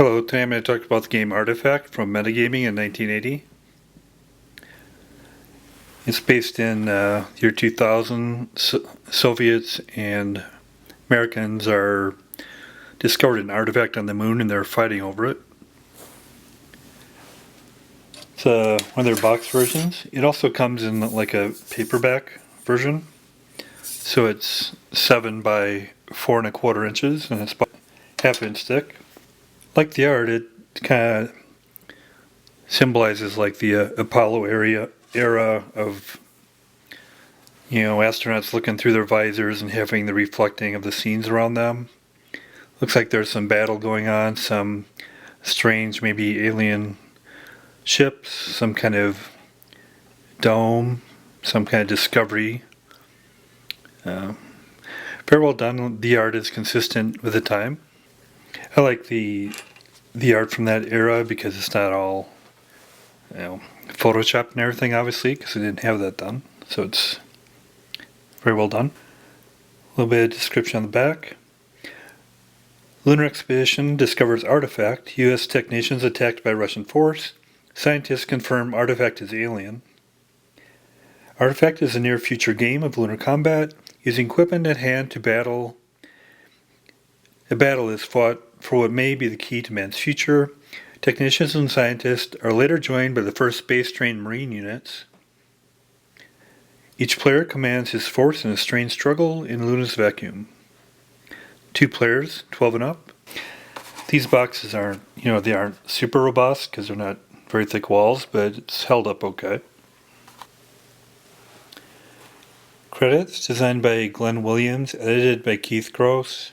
Hello, today I'm going to talk about the game Artifact from Metagaming in 1980. It's based in year 2000. Soviets and Americans are discovered an artifact on the moon and they're fighting over it. It's one of their box versions. It also comes in like a paperback version. So it's 7 by 4 1/4 inches and it's about half-inch thick. Like the art, it kind of symbolizes like the Apollo era of astronauts looking through their visors and having the reflecting of the scenes around them. Looks like there's some battle going on, some strange, maybe alien ships, some kind of dome, some kind of discovery. Very well done. The art is consistent with the time. I like the art from that era because it's not all Photoshop and everything, obviously, because I didn't have that done. So it's very well done. A little bit of description on the back. Lunar expedition discovers artifact. U.S. technicians attacked by Russian force. Scientists confirm artifact is alien. Artifact is a near-future game of lunar combat. Using equipment at hand to battle. A battle is fought for what may be the key to man's future. Technicians and scientists are later joined by the first space-trained Marine units. Each player commands his force in a strange struggle in Luna's vacuum. 2 players, 12 and up. These boxes aren't, they aren't super robust because they're not very thick walls, but it's held up okay. Credits, designed by Glenn Williams, edited by Keith Gross,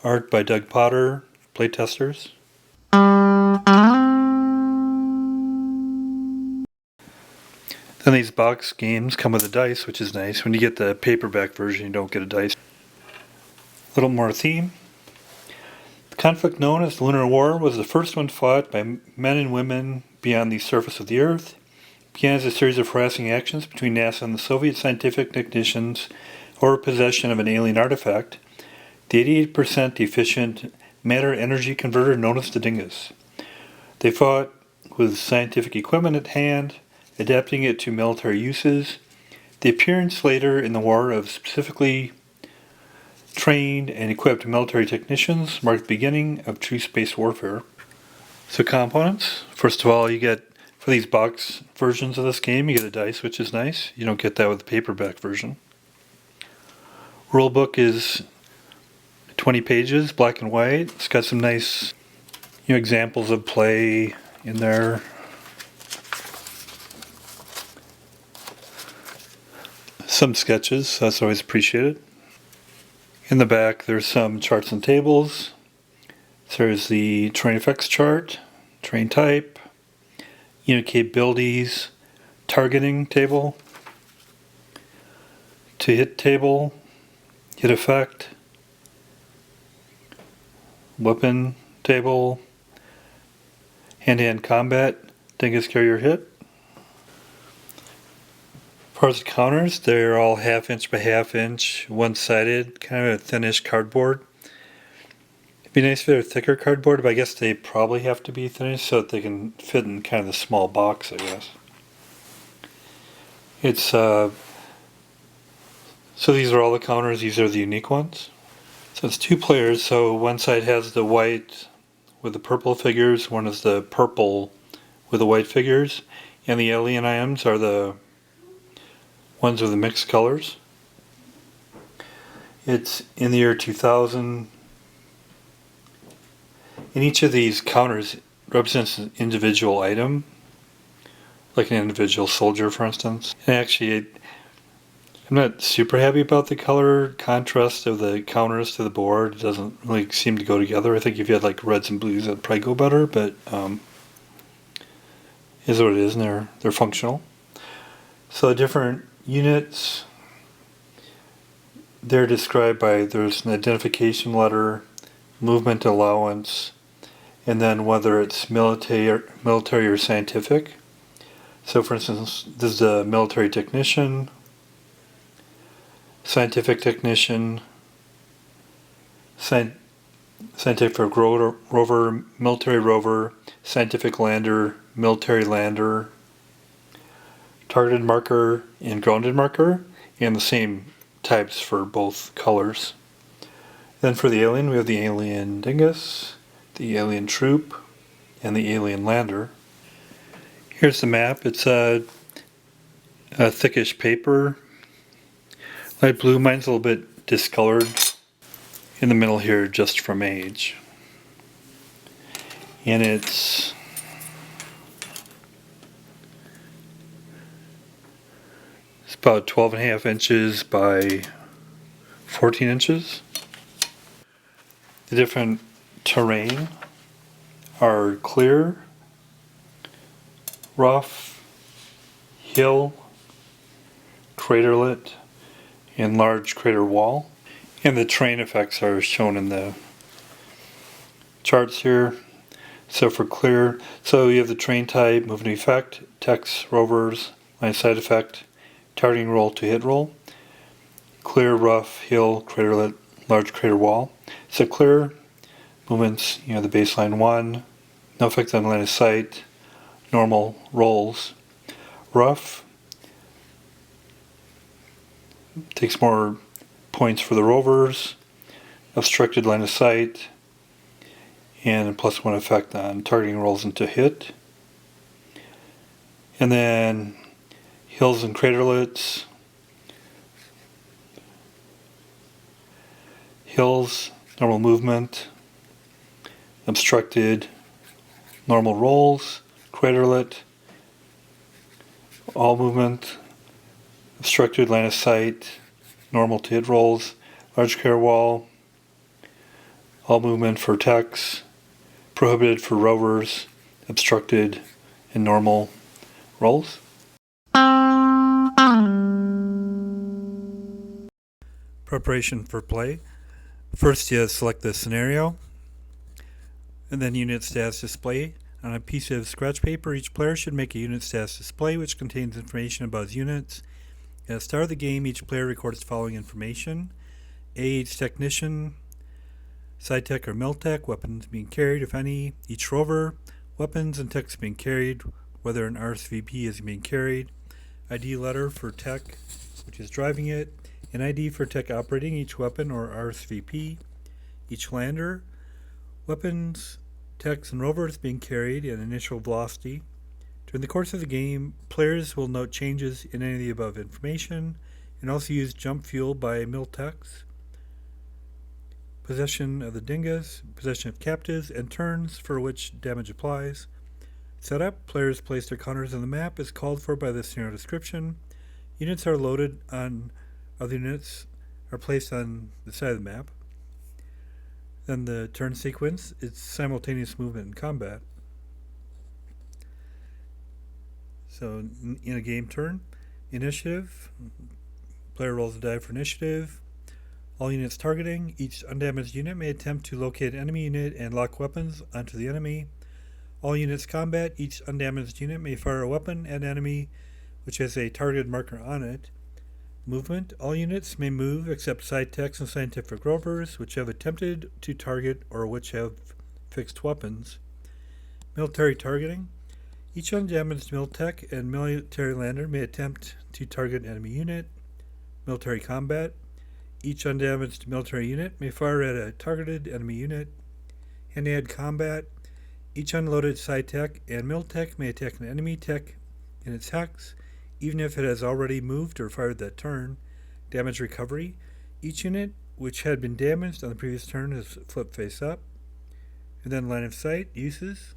art by Doug Potter, playtesters. Then these box games come with a dice, which is nice. When you get the paperback version, you don't get a dice. A little more theme. The conflict known as the Lunar War was the first one fought by men and women beyond the surface of the Earth. It began as a series of harassing actions between NASA and the Soviet scientific technicians over possession of an alien artifact, the 88% efficient matter-energy converter known as the Dingus. They fought with scientific equipment at hand, adapting it to military uses. The appearance later in the war of specifically trained and equipped military technicians marked the beginning of true space warfare. So components, first of all, you get, for these box versions of this game, you get a dice, which is nice. You don't get that with the paperback version. Rulebook is 20 pages, black and white. It's got some nice examples of play in there. Some sketches, that's always appreciated. In the back there's some charts and tables. There's the terrain effects chart, terrain type, unit capabilities, targeting table, to hit table, hit effect, weapon table, hand-to-hand combat, Dingus carrier hit. As far as the counters, they're all 1/2 inch by 1/2 inch, one-sided, kind of a thinnish cardboard. It'd be nice if they're thicker cardboard, but I guess they probably have to be thinnish so that they can fit in kind of the small box, I guess. It's so these are all the counters, these are the unique ones. So it's 2 players, so one side has the white with the purple figures, one is the purple with the white figures, and the alien items are the ones with the mixed colors. It's in the year 2000. And each of these counters represents an individual item, like an individual soldier, for instance. And actually, I'm not super happy about the color contrast of the counters to the board. It doesn't really seem to go together. I think if you had like reds and blues, that'd probably go better, but is what it is, and they're functional. So the different units, they're described by, there's an identification letter, movement allowance, and then whether it's military or scientific. So for instance, this is a military technician, scientific technician, scientific rover, military rover, scientific lander, military lander, targeted marker, and grounded marker, and the same types for both colors. Then for the alien, we have the alien dingus, the alien troop, and the alien lander. Here's the map. It's a thickish paper, light blue. Mine's a little bit discolored in the middle here just from age. And it's about 12.5 inches by 14 inches. The different terrain are clear, rough, hill, craterlet, and large crater wall. And the terrain effects are shown in the charts here. So for clear, so you have the terrain type, movement effect, text, rovers, line of sight effect, targeting roll to hit roll, clear, rough, hill, craterlet, large crater wall. So clear movements, the baseline 1, no effect on line of sight, normal rolls. Rough takes more points for the rovers, obstructed line of sight, and +1 effect on targeting rolls into hit. And then hills and craterlets. Hills, normal movement, obstructed, normal rolls, craterlet, all movement, obstructed line of sight, normal to hit rolls, large crater wall, all movement for techs, prohibited for rovers, obstructed, and normal rolls. Preparation for play. First you select the scenario, and then unit status display. On a piece of scratch paper, each player should make a unit status display which contains information about his units. At the start of the game, each player records the following information: age, technician, sci-tech or mil-tech, weapons being carried, if any, each rover, weapons and techs being carried, whether an RSVP is being carried, ID letter for tech, which is driving it, an ID for tech operating each weapon or RSVP, each lander, weapons, techs, and rovers being carried, and initial velocity. During the course of the game, players will note changes in any of the above information and also use jump fuel by mil-techs, possession of the dingus, possession of captives, and turns for which damage applies. Setup: players place their counters on the map as called for by the scenario description. Units are loaded on other units are placed on the side of the map. Then the turn sequence, it's simultaneous movement and combat. So in a game turn, initiative, player rolls a die for initiative. All units targeting, each undamaged unit may attempt to locate an enemy unit and lock weapons onto the enemy. All units combat, each undamaged unit may fire a weapon at an enemy which has a targeted marker on it. Movement, all units may move except sci-techs and scientific rovers which have attempted to target or which have fixed weapons. Military targeting, each undamaged mil-tech and military lander may attempt to target an enemy unit. Military combat, each undamaged military unit may fire at a targeted enemy unit. Hand-to-hand combat, each unloaded sci-tech and mil-tech may attack an enemy tech in its hex, even if it has already moved or fired that turn. Damage recovery, each unit which had been damaged on the previous turn is flipped face up. And then line of sight uses.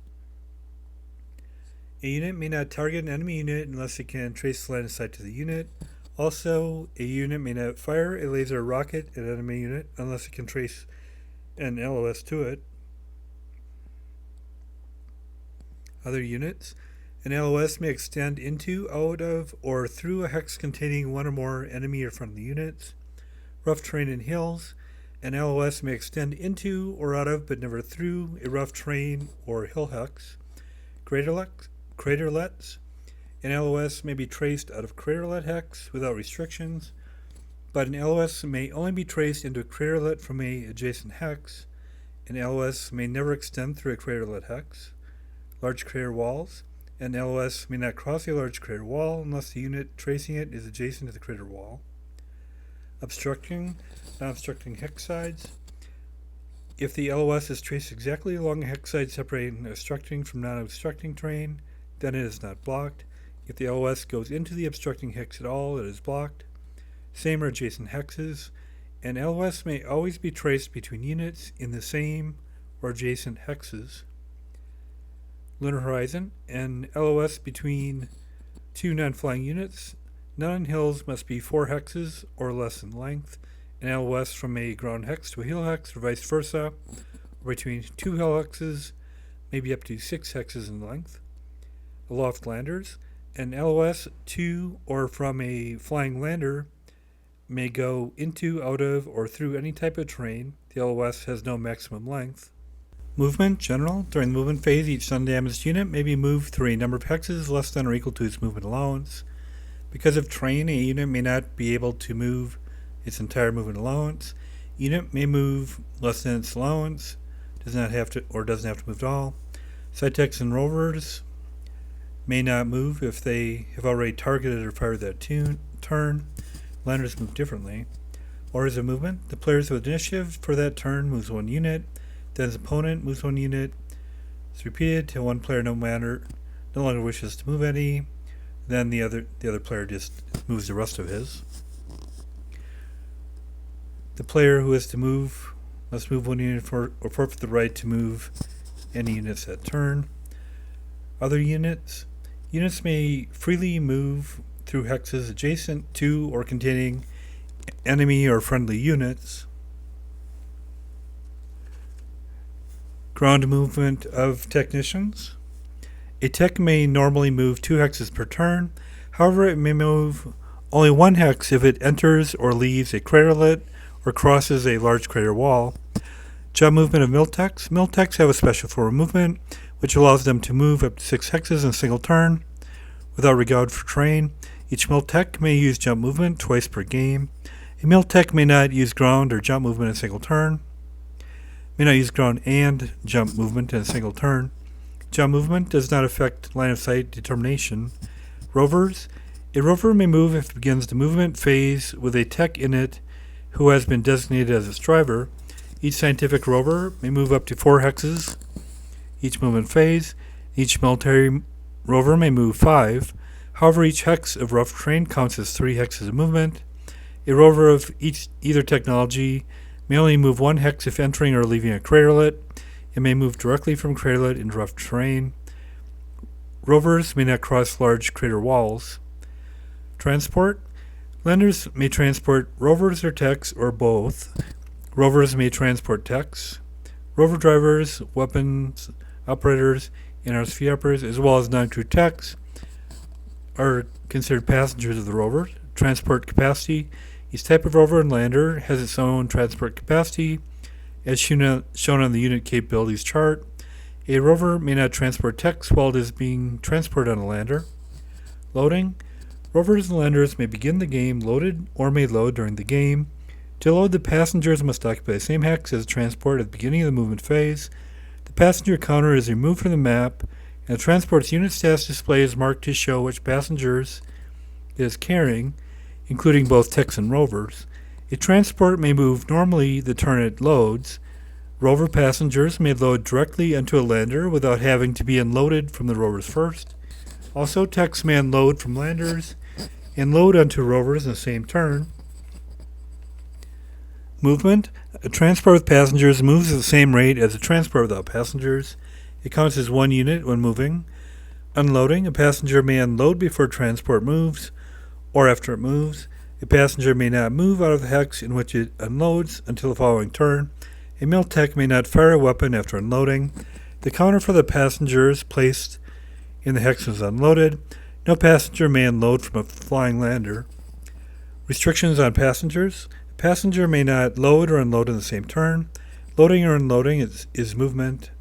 A unit may not target an enemy unit unless it can trace the line of sight to the unit. Also, a unit may not fire a laser or rocket at an enemy unit unless it can trace an LOS to it. Other units. An LOS may extend into, out of, or through a hex containing one or more enemy or friendly units. Rough terrain and hills. An LOS may extend into or out of, but never through, a rough terrain or hill hex. Craterlets. An LOS may be traced out of craterlet hex without restrictions, but an LOS may only be traced into a craterlet from a adjacent hex. An LOS may never extend through a craterlet hex. Large crater walls. An LOS may not cross a large crater wall unless the unit tracing it is adjacent to the crater wall. Obstructing, non-obstructing hex sides. If the LOS is traced exactly along a hex side separating obstructing from non-obstructing terrain, then it is not blocked. If the LOS goes into the obstructing hex at all, it is blocked. Same or adjacent hexes. An LOS may always be traced between units in the same or adjacent hexes. Lunar horizon. An LOS between two non-flying units. None on hills must be 4 hexes or less in length. An LOS from a ground hex to a hill hex or vice versa, or between 2 hill hexes, maybe up to 6 hexes in length. Aloft landers. An LOS to or from a flying lander may go into, out of, or through any type of terrain. The LOS has no maximum length. Movement, general. During the movement phase, each sun-damaged unit may be moved through a number of hexes less than or equal to its movement allowance. Because of terrain, a unit may not be able to move its entire movement allowance. Unit may move less than its allowance, doesn't have to move at all. Sci-techs and rovers may not move if they have already targeted or fired that turn. Landers move differently. Orders of movement. The players with initiative for that turn moves 1 unit. Then his opponent moves 1 unit. It's repeated till one player no longer wishes to move any. Then the other player just moves the rest of his. The player who is to move must move 1 unit or forfeit the right to move any units that turn. Other units. Units may freely move through hexes adjacent to or containing enemy or friendly units. Ground movement of technicians. A tech may normally move 2 hexes per turn. However, it may move only 1 hex if it enters or leaves a craterlet or crosses a large crater wall. Jump movement of miltechs. Miltechs have a special form of movement, which allows them to move up to 6 hexes in a single turn without regard for terrain. Each miltech may use jump movement twice per game. A miltech may not use ground or jump movement in a single turn. May not use ground and jump movement in a single turn. Jump movement does not affect line of sight determination. Rovers. A rover may move if it begins the movement phase with a tech in it who has been designated as its driver. Each scientific rover may move up to 4 hexes each movement phase. Each military rover may move 5. However, each hex of rough terrain counts as 3 hexes of movement. A rover of either technology may only move 1 hex if entering or leaving a craterlet. It may move directly from craterlet into rough terrain. Rovers may not cross large crater walls. Transport. Landers may transport rovers or techs or both. Rovers may transport techs. Rover drivers, weapons operators, and RSV operators, as well as non-crew techs, are considered passengers of the rover. Transport capacity. Each type of rover and lander has its own transport capacity, as shown on the unit capabilities chart. A rover may not transport techs while it is being transported on a lander. Loading. Rovers and landers may begin the game loaded or may load during the game. To load, the passengers must occupy the same hex as transport at the beginning of the movement phase. The passenger counter is removed from the map, and the transport's unit status display is marked to show which passengers it is carrying, including both techs and rovers. A transport may move normally the turn it loads. Rover passengers may load directly into a lander without having to be unloaded from the rovers first. Also, techs may unload from landers and load onto rovers in the same turn. Movement. A transport with passengers moves at the same rate as a transport without passengers. It counts as 1 unit when moving. Unloading. A passenger may unload before transport moves or after it moves. A passenger may not move out of the hex in which it unloads until the following turn. A miltech may not fire a weapon after unloading. The counter for the passengers placed in the hex is unloaded. No passenger may unload from a flying lander. Restrictions on passengers. A passenger may not load or unload in the same turn. Loading or unloading is movement.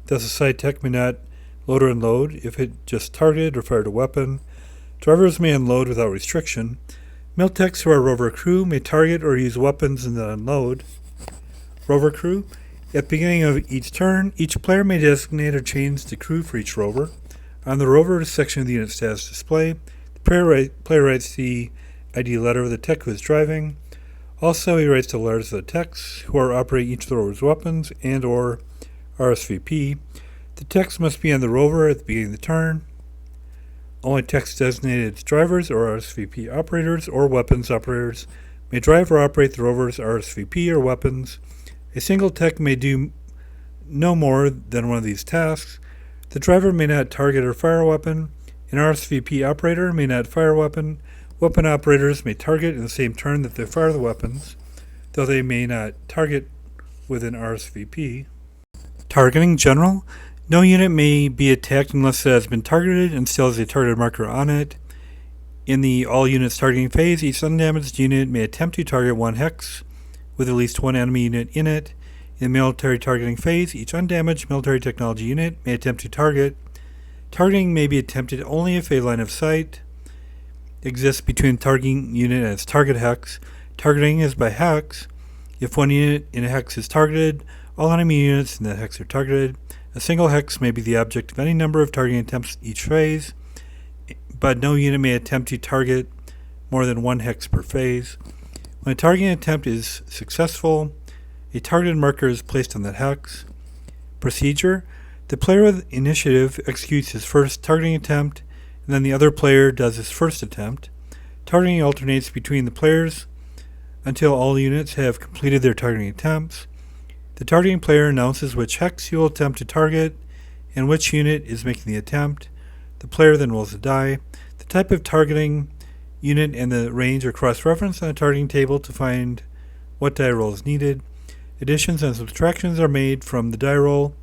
Thus, a sci-tech may not load or unload if it just targeted or fired a weapon. Drivers may unload without restriction. Miltechs who are rover crew may target or use weapons and then unload. Rover crew. At the beginning of each turn, each player may designate or change the crew for each rover. On the rover section of the unit status display, the player writes the ID letter of the tech who is driving. Also, he writes the letters of the techs who are operating each of the rover's weapons and or RSVP. The text must be on the rover at the beginning of the turn. Only text designated as drivers or RSVP operators or weapons operators may drive or operate the rover's RSVP or weapons. A single tech may do no more than one of these tasks. The driver may not target or fire a weapon. An RSVP operator may not fire a weapon. Weapon operators may target in the same turn that they fire the weapons, though they may not target with an RSVP. Targeting general. No unit may be attacked unless it has been targeted and still has a targeted marker on it. In the all units targeting phase, each undamaged unit may attempt to target one hex with at least one enemy unit in it. In the military targeting phase, each undamaged military technology unit may attempt to target. Targeting may be attempted only if a line of sight exists between the targeting unit and its target hex. Targeting is by hex. If one unit in a hex is targeted, all enemy units in that hex are targeted. A single hex may be the object of any number of targeting attempts each phase, but no unit may attempt to target more than one hex per phase. When a targeting attempt is successful, a targeted marker is placed on that hex. Procedure. The player with initiative executes his first targeting attempt, and then the other player does his first attempt. Targeting alternates between the players until all units have completed their targeting attempts. The targeting player announces which hex he will attempt to target and which unit is making the attempt. The player then rolls a die. The type of targeting unit and the range are cross-referenced on the targeting table to find what die roll is needed. Additions and subtractions are made from the die roll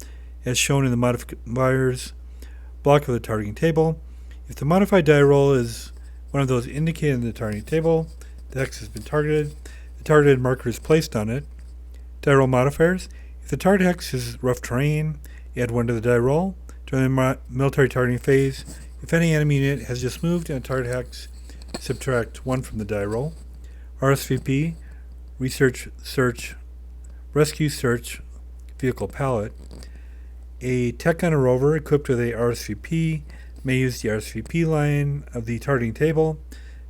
as shown in the modifiers block of the targeting table. If the modified die roll is one of those indicated in the targeting table, the hex has been targeted. The targeted marker is placed on it. Die roll modifiers. If the target hex is rough terrain, add 1 to the die roll. During the military targeting phase, if any enemy unit has just moved in a target hex, subtract 1 from the die roll. RSVP, research, search, rescue, search, vehicle palette. A tech on a rover equipped with a RSVP may use the RSVP line of the targeting table.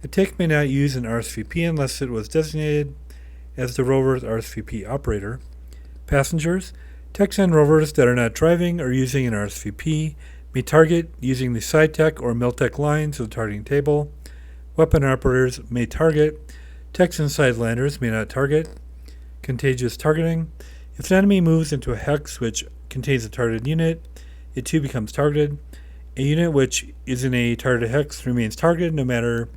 A tech may not use an RSVP unless it was designated as the rover's RSVP operator. Passengers. Techs on rovers that are not driving or using an RSVP may target using the SciTech or MilTech lines of the targeting table. Weapon operators may target. Techs inside landers may not target. Contagious targeting. If an enemy moves into a hex which contains a targeted unit, it too becomes targeted. A unit which is in a targeted hex remains targeted no matter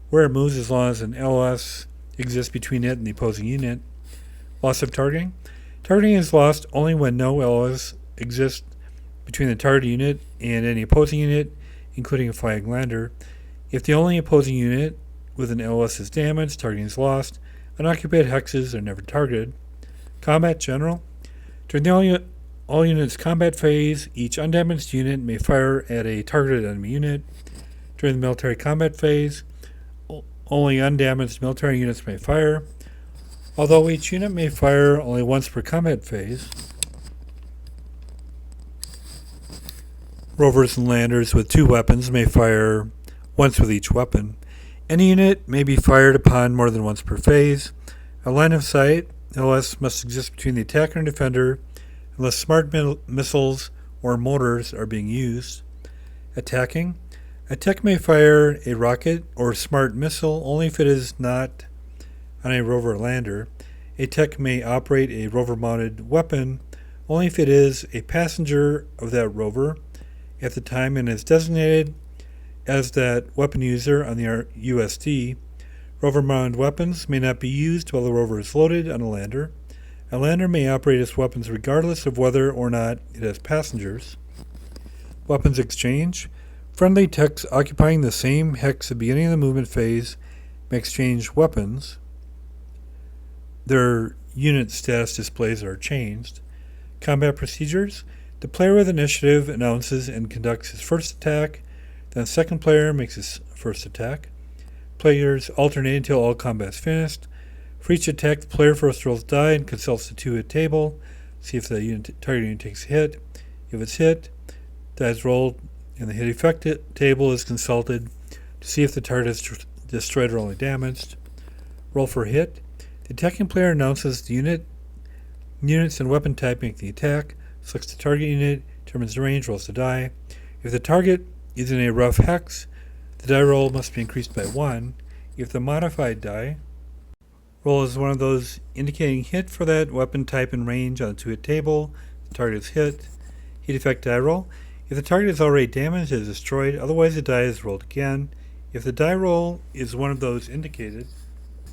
where it moves as long as an LOS exists between it and the opposing unit. Loss of targeting. Targeting is lost only when no LOS exists between the target unit and any opposing unit, including a flying lander. If the only opposing unit with an LOS is damaged, targeting is lost. Unoccupied hexes are never targeted. Combat General. During the all units combat phase, each undamaged unit may fire at a targeted enemy unit. During the military combat phase, only undamaged military units may fire. Although each unit may fire only once per combat phase, rovers and landers with 2 weapons may fire once with each weapon. Any unit may be fired upon more than once per phase. A line of sight, LS, must exist between the attacker and defender unless smart missiles or mortars are being used. Attacking. A tech may fire a rocket or smart missile only if it is not on a rover or lander. A tech may operate a rover-mounted weapon only if it is a passenger of that rover at the time and is designated as that weapon user on the USD. Rover-mounted weapons may not be used while the rover is loaded on a lander. A lander may operate its weapons regardless of whether or not it has passengers. Weapons exchange. Friendly techs occupying the same hex at the beginning of the movement phase may exchange weapons. Their unit status displays are changed. Combat procedures. The player with initiative announces and conducts his first attack. Then the second player makes his first attack. Players alternate until all combat is finished. For each attack, the player first rolls die and consults the 2-hit table. see if the target unit takes a hit. If it's hit, die is rolled, and the hit effect table is consulted to see if the target is destroyed or only damaged. Roll for hit. The attacking player announces the units and weapon type make the attack, selects the target unit, determines the range, rolls the die. If the target is in a rough hex, the die roll must be increased by 1. If the modified die roll is one of those indicating hit for that weapon type and range on the 2-hit table, the target is hit. Hit effect die roll. If the target is already damaged, it is destroyed. Otherwise, the die is rolled again. If the die roll is one of those indicated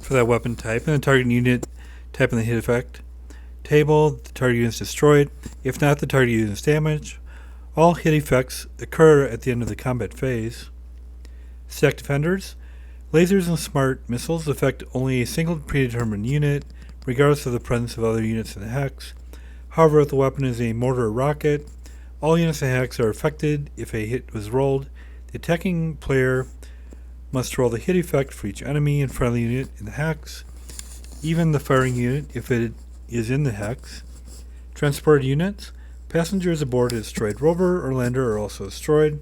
for that weapon type and the target unit type in the hit effect table, the target unit is destroyed. If not, the target unit is damaged. All hit effects occur at the end of the combat phase. Stack defenders. Lasers and smart missiles affect only a single predetermined unit, regardless of the presence of other units in the hex. However, if the weapon is a mortar or rocket, all units in the hex are affected if a hit was rolled. The attacking player must roll the hit effect for each enemy and friendly unit in the hex, even the firing unit if it is in the hex. Transported units. Passengers aboard a destroyed rover or lander are also destroyed.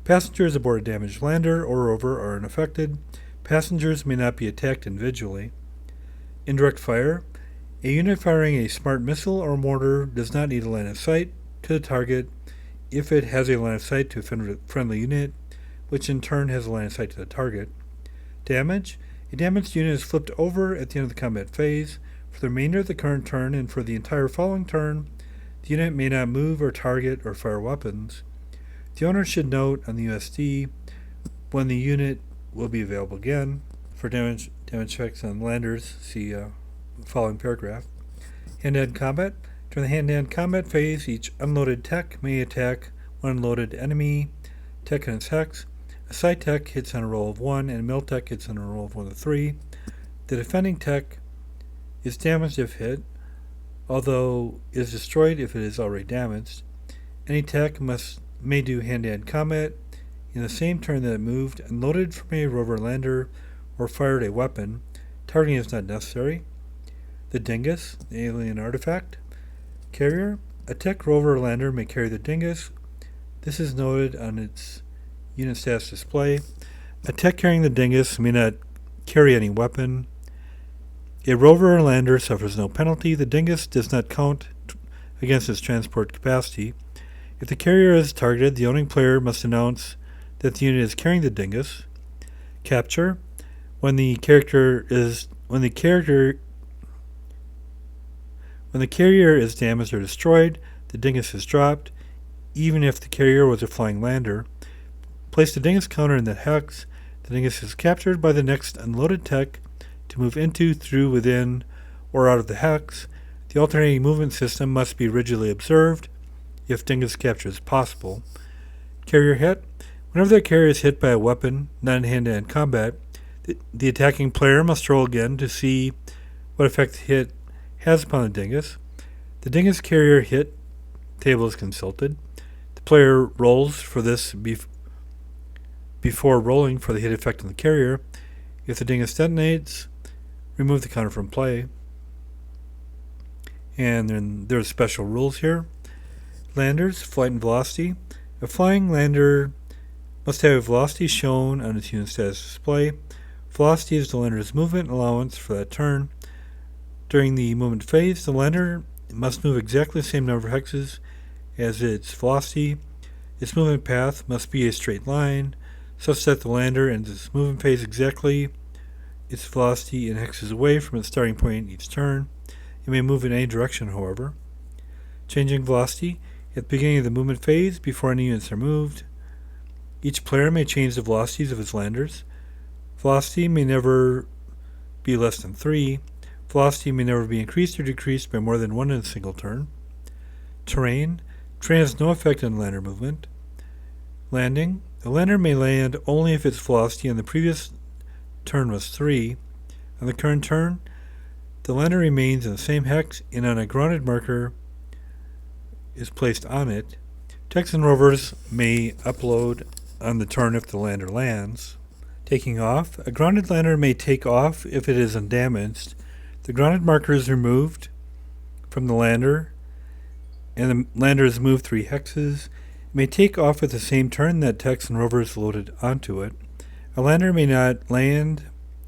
Passengers aboard a damaged lander or rover are unaffected. Passengers may not be attacked individually. Indirect fire. A unit firing a smart missile or mortar does not need a line of sight to the target if it has a line of sight to a friendly unit, which in turn has a line of sight to the target. Damage. A damaged unit is flipped over at the end of the combat phase. For the remainder of the current turn and for the entire following turn, the unit may not move or target or fire weapons. The owner should note on the USD when the unit will be available again. For damage effects on landers, see following paragraph. Hand-to-hand combat. During the hand-to-hand combat phase, each unloaded tech may attack one unloaded enemy tech in its hex. A side tech hits on a roll of 1, and a mill tech hits on a roll of 1 to 3. The defending tech is damaged if hit, although is destroyed if it is already damaged. Any tech may do hand-to-hand combat in the same turn that it moved, unloaded from a rover lander, or fired a weapon. Targeting is not necessary. The Dingus, the alien artifact. Carrier. A tech rover or lander may carry the Dingus. This is noted on its unit status display. A tech carrying the Dingus may not carry any weapon. A rover or lander suffers no penalty. The Dingus does not count against its transport capacity. If the carrier is targeted, the owning player must announce that the unit is carrying the Dingus. Capture. When the carrier is damaged or destroyed, the Dingus is dropped, even if the carrier was a flying lander. Place the Dingus counter in the hex. The Dingus is captured by the next unloaded tech to move into, through, within, or out of the hex. The alternating movement system must be rigidly observed if Dingus capture is possible. Carrier hit. Whenever the carrier is hit by a weapon, not in hand-to-hand combat, the attacking player must roll again to see what effect the hit has upon the Dingus. The Dingus carrier hit table is consulted. The player rolls for this before rolling for the hit effect on the carrier. If the Dingus detonates, remove the counter from play. And then there's special rules here. Landers, flight and velocity. A flying lander must have velocity shown on its unit status display. Velocity is the lander's movement allowance for that turn. During the movement phase, the lander must move exactly the same number of hexes as its velocity. Its movement path must be a straight line, such that the lander ends its movement phase exactly its velocity in hexes away from its starting point each turn. It may move in any direction, however. Changing velocity. At the beginning of the movement phase, before any units are moved, each player may change the velocities of its landers. Velocity may never be less than 3. Velocity may never be increased or decreased by more than 1 in a single turn. Terrain. Terrain has no effect on lander movement. Landing. A lander may land only if its velocity on the previous turn was 3. On the current turn, the lander remains in the same hex and on a grounded marker is placed on it. Techs and rovers may upload on the turn if the lander lands. Taking off. A grounded lander may take off if it is undamaged. The grounded marker is removed from the lander and the lander is moved 3 hexes. It may take off at the same turn that techs and rovers loaded onto it. A lander may not land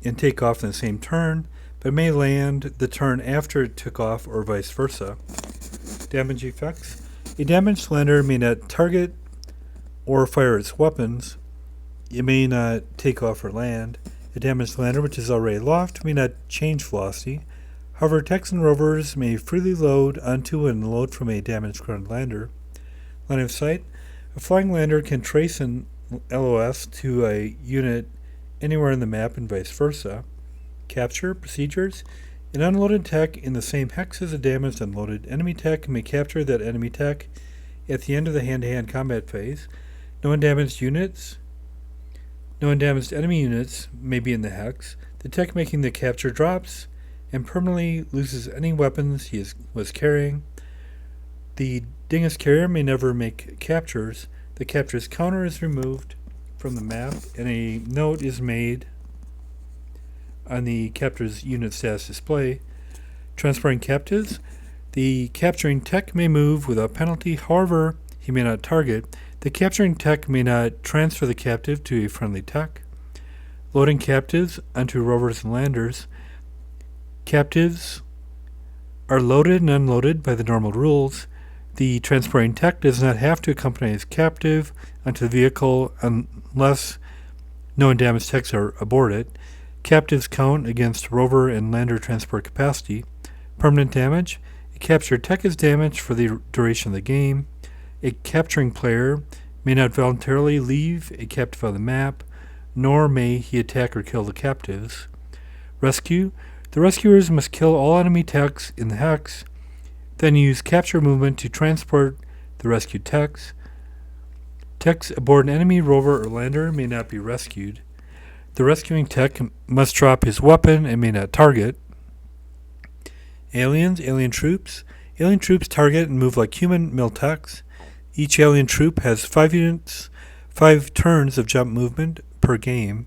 and take off in the same turn, but may land the turn after it took off or vice versa. Damage effects. A damaged lander may not target or fire its weapons. It may not take off or land. A damaged lander which is already aloft may not change velocity. However, techs and rovers may freely load onto and load from a damaged ground lander. Line of sight. A flying lander can trace an LOS to a unit anywhere on the map and vice versa. Capture procedures. An unloaded tech in the same hex as a damaged unloaded enemy tech may capture that enemy tech at the end of the hand-to-hand combat phase. No undamaged enemy units may be in the hex. The tech making the capture drops and permanently loses any weapons he was carrying. The Dingus carrier may never make captures. The capture's counter is removed from the map and a note is made on the capture's unit status display. Transporting captives. The capturing tech may move without penalty, however, he may not target. The capturing tech may not transfer the captive to a friendly tech. Loading captives onto rovers and landers. Captives are loaded and unloaded by the normal rules. The transporting tech does not have to accompany his captive onto the vehicle unless no undamaged techs are aboard it. Captives count against rover and lander transport capacity. Permanent damage. A captured tech is damaged for the duration of the game. A capturing player may not voluntarily leave a captive on the map, nor may he attack or kill the captives. Rescue. The rescuers must kill all enemy techs in the hex, then use capture movement to transport the rescued techs. Techs aboard an enemy rover or lander may not be rescued. The rescuing tech must drop his weapon and may not target. Aliens, alien troops. Alien troops target and move like human mil-techs. Each alien troop has 5 turns of jump movement per game.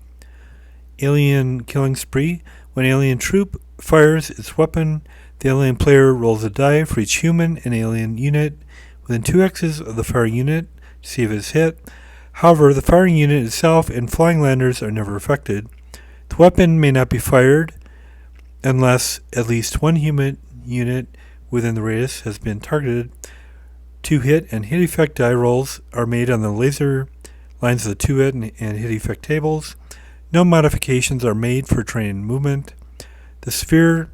Alien killing spree. When alien troop fires its weapon, the alien player rolls a die for each human and alien unit within 2 hexes of the firing unit to see if it is hit. However, the firing unit itself and flying landers are never affected. The weapon may not be fired unless at least 1 human unit within the radius has been targeted. 2 hit and hit effect die rolls are made on the laser lines of the 2 hit and hit effect tables. No modifications are made for terrain and movement. The sphere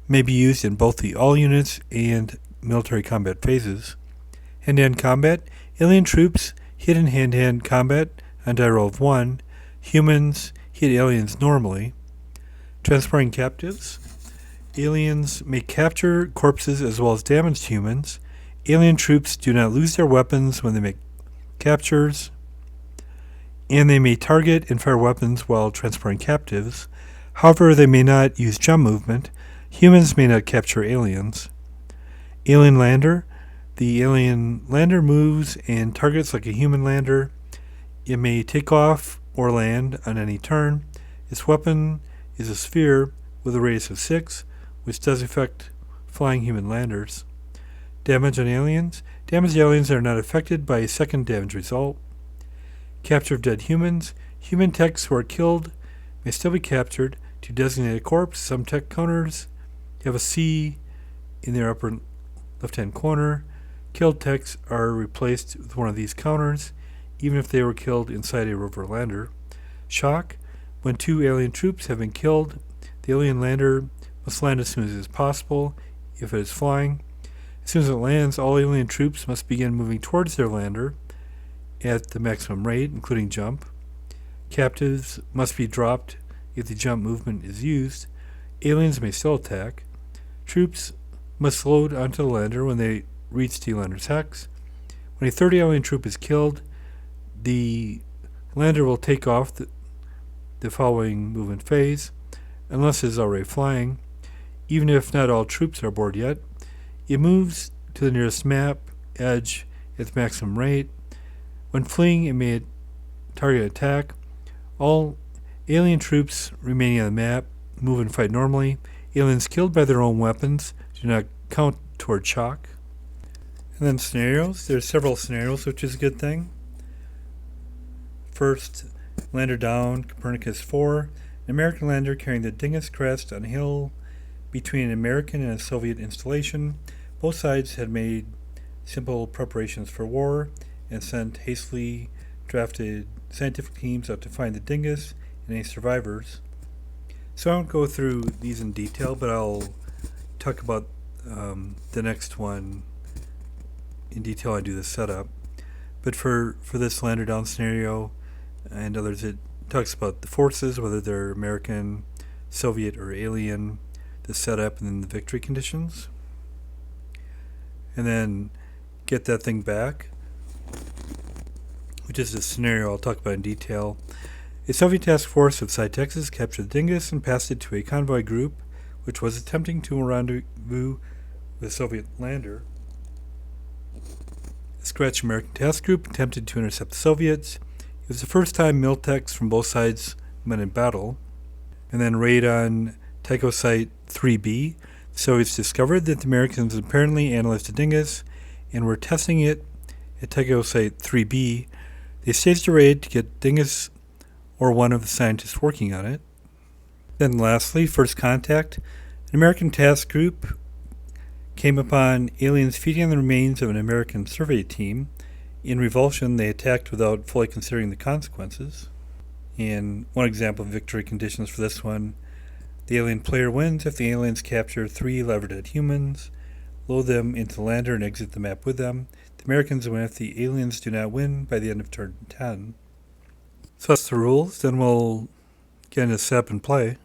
may be used in both the all units and military combat phases. Hand-to-hand combat. Alien troops hit in hand-to-hand combat on die roll of 1. Humans hit aliens normally. Transporting captives. Aliens may capture corpses as well as damaged humans. Alien troops do not lose their weapons when they make captures, and they may target and fire weapons while transporting captives. However, they may not use jump movement. Humans may not capture aliens. Alien lander. The alien lander moves and targets like a human lander. It may take off or land on any turn. Its weapon is a sphere with a radius of 6, which does affect flying human landers. Damage on aliens. Damaged aliens are not affected by a second damage result. Capture of dead humans. Human techs who are killed may still be captured to designate a corpse. Some tech counters have a C in their upper left-hand corner. Killed techs are replaced with one of these counters, even if they were killed inside a rover lander. Shock. When 2 alien troops have been killed, the alien lander must land as soon as it is possible if it is flying. As soon as it lands, all alien troops must begin moving towards their lander at the maximum rate, including jump. Captives must be dropped if the jump movement is used. Aliens may still attack. Troops must load onto the lander when they reach the lander's hex. When a 30 alien troop is killed, the lander will take off the following movement phase, unless it is already flying. Even if not all troops are aboard yet, it moves to the nearest map edge at the maximum rate. When fleeing, it may target attack. All alien troops remaining on the map move and fight normally. Aliens killed by their own weapons do not count toward shock. And then scenarios. There's several scenarios, which is a good thing. First, lander down, Copernicus 4. An American lander carrying the Dingus crest on a hill between an American and a Soviet installation. Both sides had made simple preparations for war and sent hastily drafted scientific teams out to find the Dingus and any survivors. So I won't go through these in detail, but I'll talk about the next one in detail. I do the setup. But for this lander down scenario and others, it talks about the forces, whether they're American, Soviet, or alien, the setup, and then the victory conditions. And then get that thing back, which is a scenario I'll talk about in detail. A Soviet task force of Sci Texas captured the Dingus and passed it to a convoy group, which was attempting to rendezvous with a Soviet lander. The Scratch American task group attempted to intercept the Soviets. It was the first time Miltechs from both sides met in battle. And then raid on Tycho Site 3B. The Soviets discovered that the Americans apparently analyzed the Dingus and were testing it at Tycho Site 3B. They staged a raid to get Dingus or one of the scientists working on it. Then lastly, First Contact. An American task group came upon aliens feeding on the remains of an American survey team. In revulsion, they attacked without fully considering the consequences. And one example of victory conditions for this one: the alien player wins if the aliens capture 3 lever-dead humans, load them into the lander, and exit the map with them. The Americans win if the aliens do not win by the end of turn 10. So that's the rules. Then we'll get into setup and play.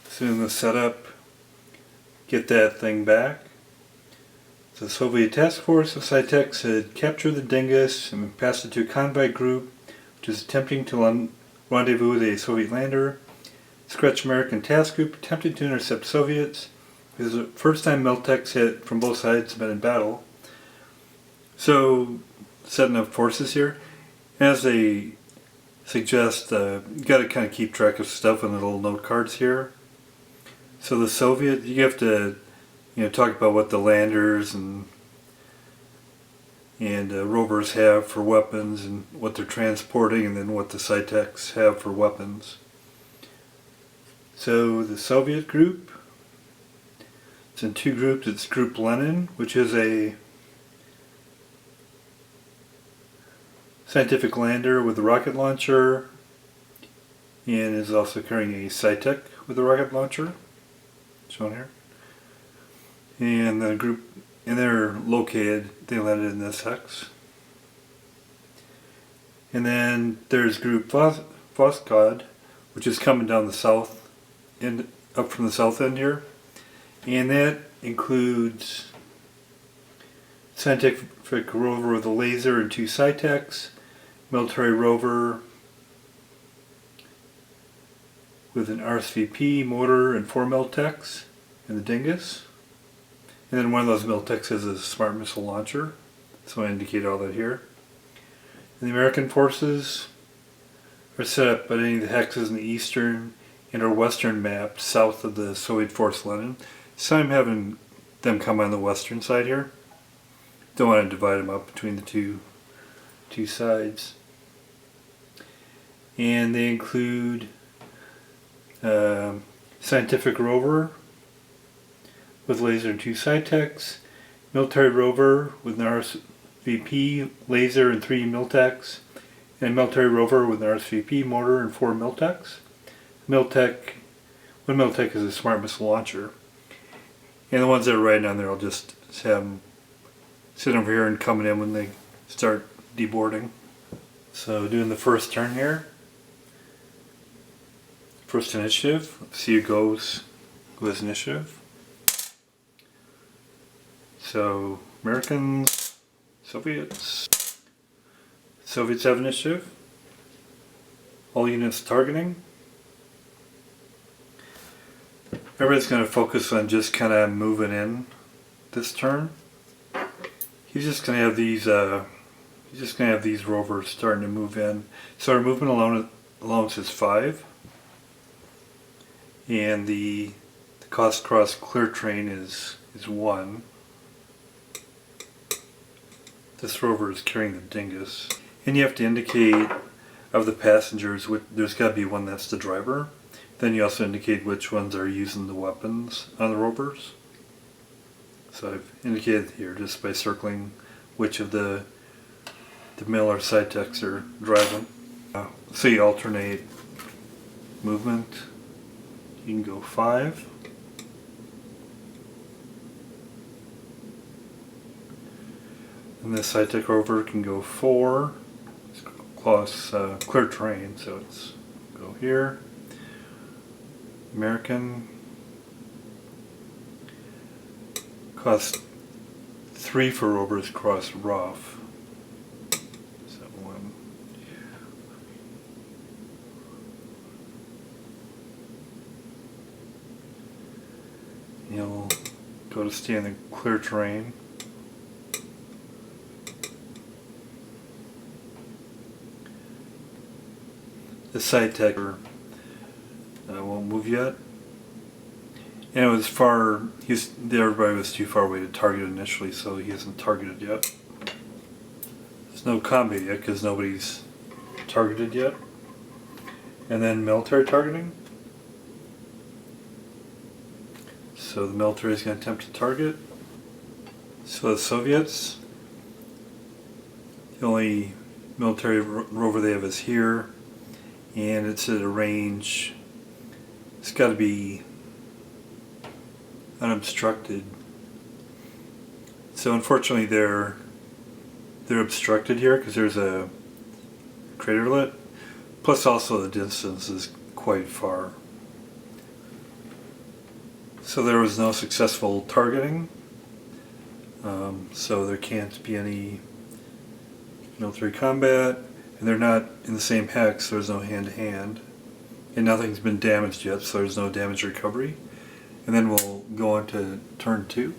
So in the setup, get that thing back. The Soviet task force of Sci-Tex had captured the Dingus and passed it to a convoy group, which was attempting to rendezvous with a Soviet lander. The Scratch American task group attempted to intercept Soviets. It was the first time Miltechs hit from both sides met in battle. So, setting up forces here. As they suggest, you got to kind of keep track of stuff on the little note cards here. So the Soviet, you have to, talk about what the landers and rovers have for weapons and what they're transporting, and then what the Sci-Techs have for weapons. So the Soviet group, it's in 2 groups. It's Group Lenin, which is a scientific lander with a rocket launcher, and is also carrying a Sci-Tech with a rocket launcher, shown here. And the group, and they're located, they landed in this hex. And then there's Group Voskod, which is coming down the south end, up from the south end here. And that includes scientific rover with a laser and 2 Sci-Techs, military rover with an RSVP motor and 4 Miltechs, and the Dingus. And then one of those Miltechs has a smart missile launcher, so I indicate all that here. And the American forces are set up by any of the hexes in the eastern and or western map south of the Soviet force Lenin. So I'm having them come on the western side here. Don't want to divide them up between the two sides. And they include scientific rover with laser and 2 Sci-Techs, military rover with an RSVP laser and 3 Miltechs, and military rover with an RSVP motor and 4 Miltechs. One Miltech is a smart missile launcher. And the ones that are riding on there, I'll just have them sit over here and coming in when they start deboarding. So doing the first turn here. First initiative. Let's see who goes with initiative. So Americans, Soviets have initiative. All units targeting. Everybody's going to focus on just kind of moving in this turn. He's just going to have these rovers starting to move in. So our movement allowance is 5. and the cost cross clear train is 1. This rover is carrying the dingus. And you have to indicate of the passengers, there's got to be one that's the driver. Then you also indicate which ones are using the weapons on the rovers. So I've indicated here just by circling which of the mill or side techs are driving. So you alternate movement. You can go 5. And this side tech rover can go 4. It's cross clear terrain, so it's go here. American cost 3 for rovers cross rough. So 1. You'll go to stay in the clear terrain. The side tech won't move yet. And it was everybody was too far away to target initially, so he hasn't targeted yet. There's no combat yet because nobody's targeted yet. And then military targeting. So the military is going to attempt to target. So the Soviets, the only military rover they have is here, and it's at a range. It's got to be unobstructed. So unfortunately they're obstructed here because there's a craterlet. Plus also the distance is quite far. So there was no successful targeting. So there can't be any military combat, and they're not in the same hex, so there's no hand-to-hand. And nothing's been damaged yet, so there's no damage recovery. And then we'll go on to turn 2.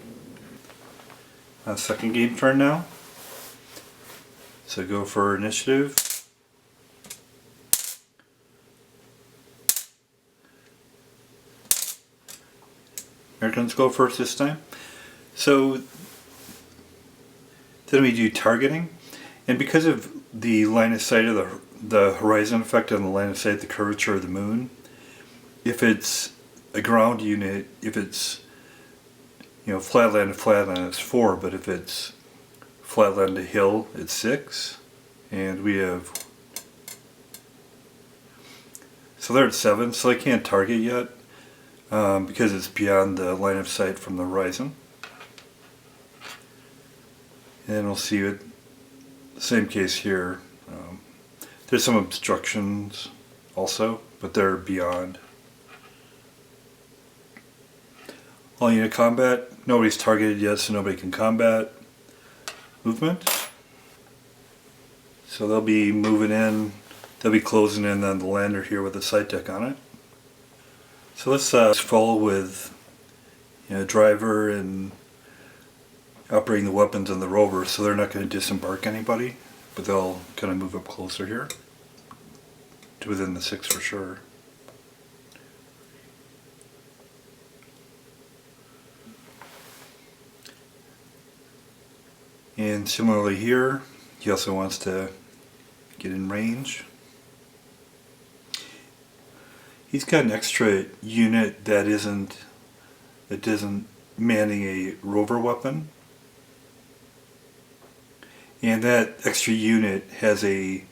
Second game turn now. So go for initiative. Americans go first this time. So then we do targeting. And because of the line of sight of the horizon effect on the line of sight, the curvature of the moon, if it's a ground unit, if it's flatland to flatland, it's 4, but if it's flatland to hill, it's 6. And we have, so they're at 7, so they can't target yet because it's beyond the line of sight from the horizon. And we'll see it. Same case here. There's some obstructions also, but they're beyond. All unit combat. Nobody's targeted yet, so nobody can combat. Movement. So they'll be moving in. They'll be closing in on the lander here with the side deck on it. So let's follow with driver and operating the weapons on the rover, so they're not going to disembark anybody, but they'll kind of move up closer here to within the 6 for sure. And similarly here, he also wants to get in range. He's got an extra unit that isn't manning a rover weapon. And that extra unit has a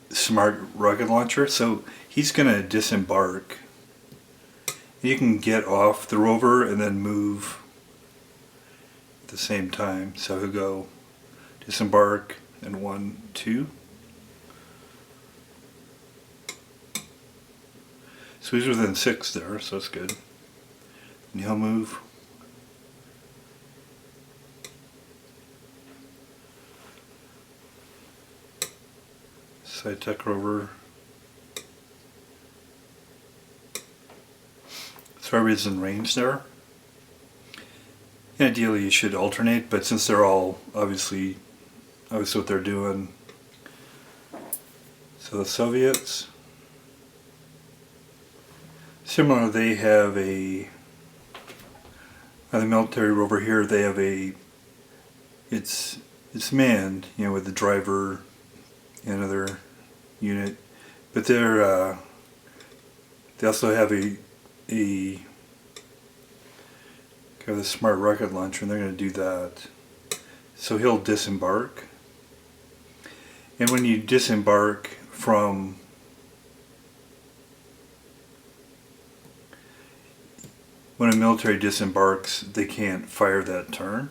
smart rocket launcher, so he's going to disembark. You can get off the rover and then move at the same time. So he'll go disembark and 1, 2. So he's within 6 there, so that's good. And he'll move. Side tech rover. So everybody's in range there. And ideally you should alternate, but since they're all obviously what they're doing. So the Soviets. Similar, they have on the military rover here, they have it's manned, with the driver and another unit, but they also have a kind of a smart rocket launcher, and they're going to do that. So he'll disembark, and when you disembark when a military disembarks, they can't fire that turn.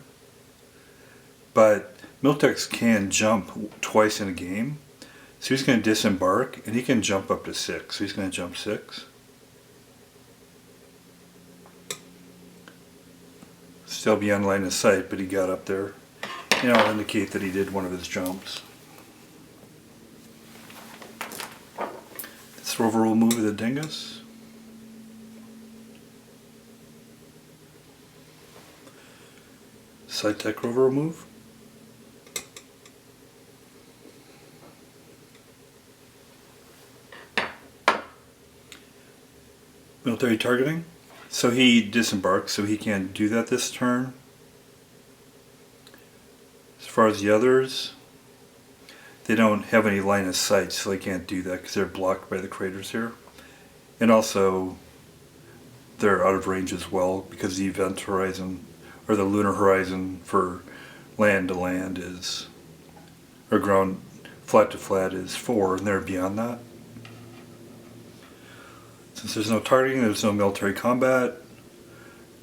But Miltex can jump twice in a game. So he's going to disembark, and he can jump up to 6. So he's going to jump 6. Still beyond line of sight, but he got up there. And I'll indicate that he did one of his jumps. This rover will move the dingus. Sci-Tech rover will move. Military targeting. So he disembarks, so he can't do that this turn. As far as the others, they don't have any line of sight, so they can't do that because they're blocked by the craters here. And also, they're out of range as well because the event horizon, or the lunar horizon for land to land is, or ground flat to flat is 4, and they're beyond that. Since there's no targeting, there's no military combat,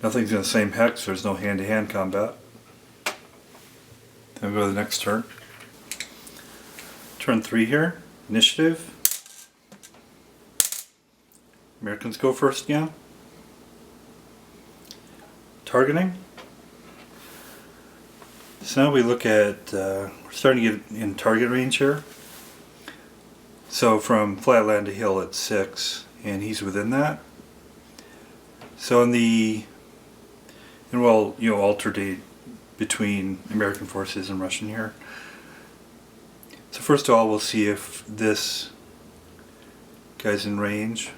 nothing's in the same hex, there's no hand-to-hand combat. Then we'll go to the next turn. Turn 3 here, initiative. Americans go first again. Targeting. So now we look at, we're starting to get in target range here. So from flatland to hill it's 6, and he's within that. So and we'll alternate between American forces and Russian here. So first of all, we'll see if this guy's in range.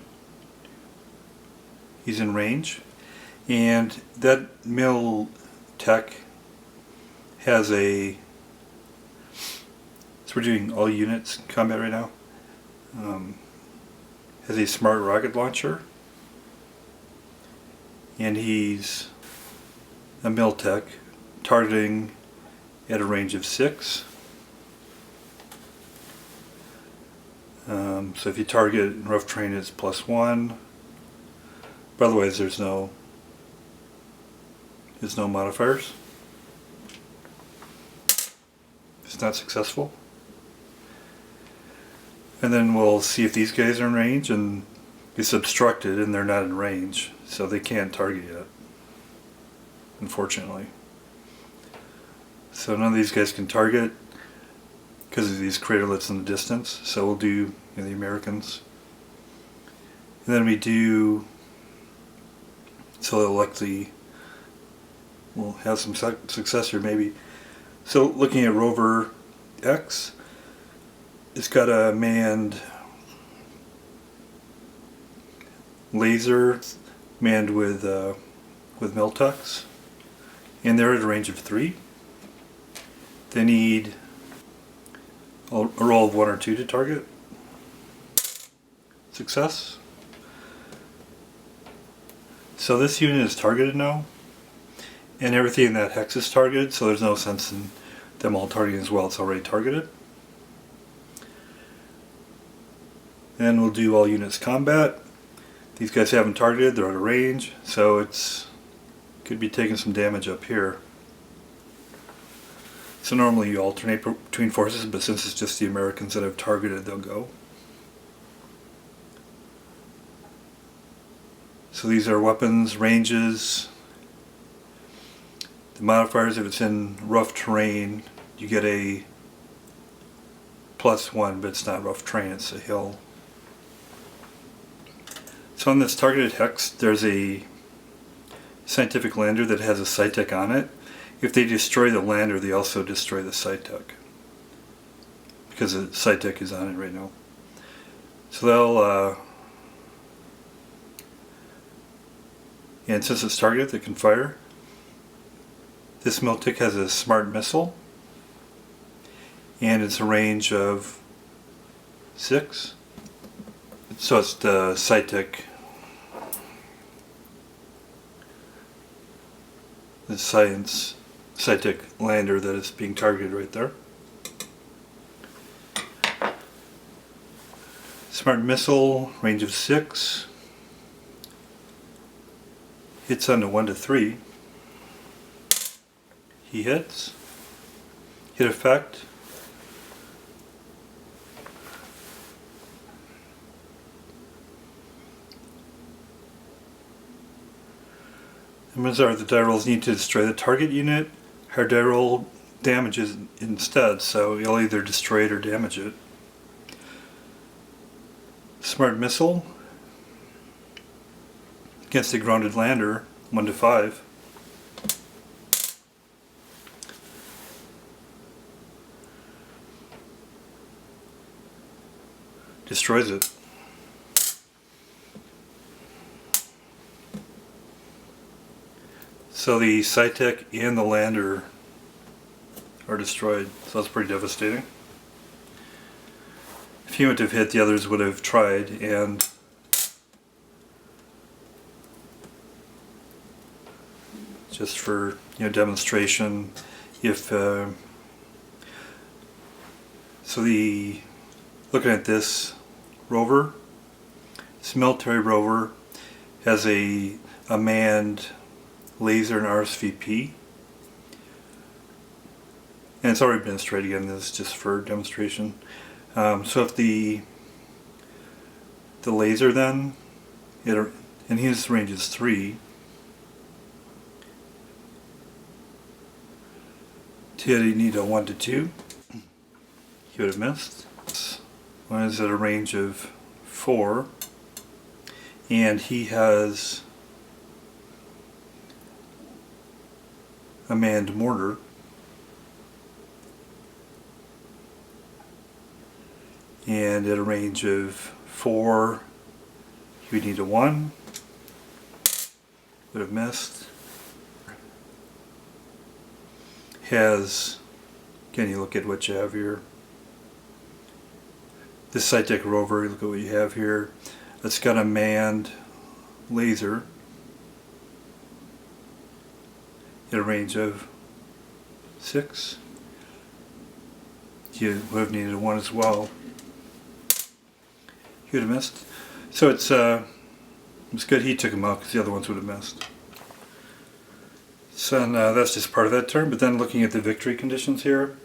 He's in range, and that mil tech has so we're doing all units combat right now, has a smart rocket launcher, and he's a mil-tech targeting at a range of 6. So if you target in rough terrain, it's +1, but otherwise there's no modifiers. It's not successful. And then we'll see if these guys are in range, and it's obstructed and they're not in range, so they can't target yet, unfortunately. So none of these guys can target because of these craterlets in the distance, so we'll do the Americans. And then we do, so we'll have some success here maybe. So looking at rover X, it's got a manned laser manned with Miltex, and they're at a range of 3. They need a roll of 1 or 2 to target. Success. So this unit is targeted now, and everything in that hex is targeted, so there's no sense in them all targeting as well. It's already targeted. Then we'll do all units combat. These guys haven't targeted, they're out of range, so it's could be taking some damage up here. So normally you alternate between forces, but since it's just the Americans that have targeted, they'll go. So these are weapons, ranges. The modifiers, if it's in rough terrain, you get a +1, but it's not rough terrain, it's a hill. So on this targeted hex, there's a scientific lander that has a Sci-Tech on it. If they destroy the lander, they also destroy the Sci-Tech, because the Sci-Tech is on it right now. So And since it's targeted, it can fire. This Miltic has a smart missile, and it's a range of 6. So it's the Sci-Tech, the Sci-Tech lander that is being targeted right there. Smart missile, range of 6. Hits on the 1 to 3. He hits. Hit effect. The die rolls need to destroy the target unit. Her die roll damages instead, so you'll either destroy it or damage it. Smart missile against a grounded lander, 1 to 5. Destroys it. So the Sci-Tech and the lander are destroyed, so that's pretty devastating. If he wouldn't have hit, the others would have tried, and just for demonstration, if looking at this rover, this military rover has a manned laser and RSVP, and it's already been destroyed again. This is just for demonstration. So if the laser then, and his range is 3, to hit, you need a 1 to 2. He would have missed. One is at a range of 4, and he has a manned mortar. And at a range of 4, he would need a 1. Would have missed. Has, again, you look at what you have here. This Sci-Tech rover, you look at what you have here. It's got a manned laser at a range of 6. You would have needed a 1 as well. He would have missed. So it's good he took him out because the other ones would have missed. So that's just part of that turn. But then looking at the victory conditions here.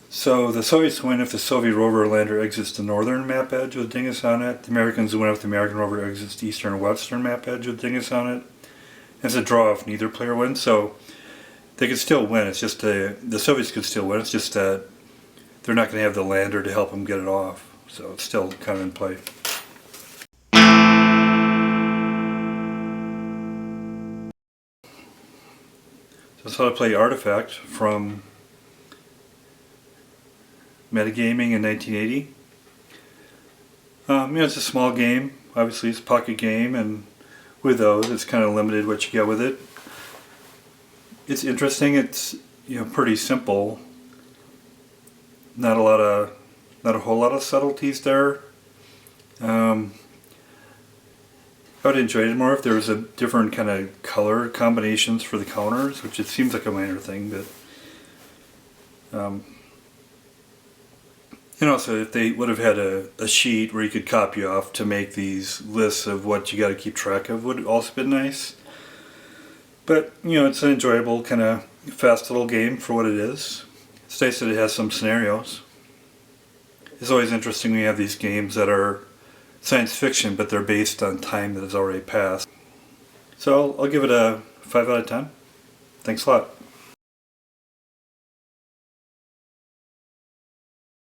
So the Soviets win if the Soviet rover or lander exits the northern map edge with dingus on it. The Americans win if the American rover exits the eastern or western map edge with dingus on it. It's a draw if neither player wins. So they could still win. It's just the Soviets could still win. It's just that they're not going to have the lander to help them get it off. So it's still kind of in play. So that's how to play Artifact from Metagaming in 1980. It's a small game. Obviously, it's a pocket game, and with those, it's kind of limited what you get with it. It's interesting. It's pretty simple. Not a whole lot of subtleties there. I would enjoy it more if there was a different kind of color combinations for the counters, which it seems like a minor thing, but so if they would have had a sheet where you could copy off to make these lists of what you got to keep track of would also been nice. But it's an enjoyable kind of fast little game for what it is. It's nice that it has some scenarios. It's always interesting when you have these games that are science fiction, but they're based on time that has already passed. So I'll give it a 5 out of 10. Thanks a lot.